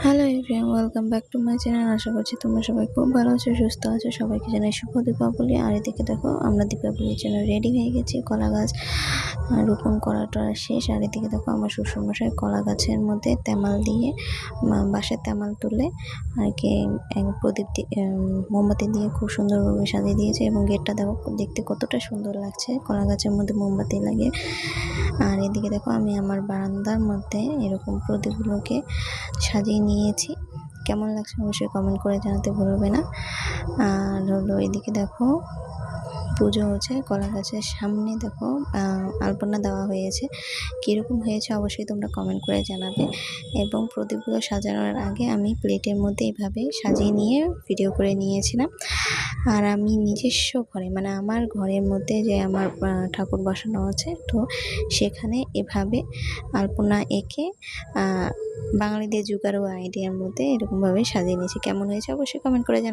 Hello everyone, welcome back to my channel. আশা করছি তোমরা সবাই খুব ভালো আছো, সুস্থ আছো। সবাইকে জানাই শুভ দীপাবলি। আর এদিকে দেখো আমরা দীপাবলির জন্য রেডি হয়ে গেছি। কলা গাছ রোপণ করাটা শেষ। আর এদিকে দেখো আমার শ্বশুরমশাই কলা গাছের মধ্যে তেমাল দিয়ে বাঁশের তেমাল তুলে আর কি প্রদীপ মোমবাতি দিয়ে খুব সুন্দরভাবে সাজিয়ে দিয়েছে। এবং গেটটা দেখো দেখতে কতটা সুন্দর লাগছে কলা গাছের মধ্যে মোমবাতি লাগিয়ে। আর এদিকে দেখো আমি আমার বারান্দার মধ্যে এরকম প্রদীপগুলোকে সাজিয়ে নিয়েছি। কেমন লাগছে অবশ্যই কমেন্ট করে জানাতে ভুলবে না। আর হলো এদিকে দেখো পুজো হচ্ছে কলা গাছের সামনে। দেখো আলপনা দেওয়া হয়েছে, কীরকম হয়েছে অবশ্যই তোমরা কমেন্ট করে জানাবে। এবং প্রদীপগুলো সাজানোর আগে আমি প্লেটের মধ্যে এভাবে সাজিয়ে নিয়ে ভিডিও করে নিয়েছিলাম। আর আমি নিজস্ব ঘরে মানে আমার ঘরের মধ্যে যে আমার ঠাকুর বসানো আছে, তো সেখানে এভাবে আলপনা এঁকে বাঙালিদের জুগাড়ো আইডিয়ার মধ্যে এরকমভাবে সাজিয়ে নিয়েছি। কেমন হয়েছে অবশ্যই কমেন্ট করে জানাবে।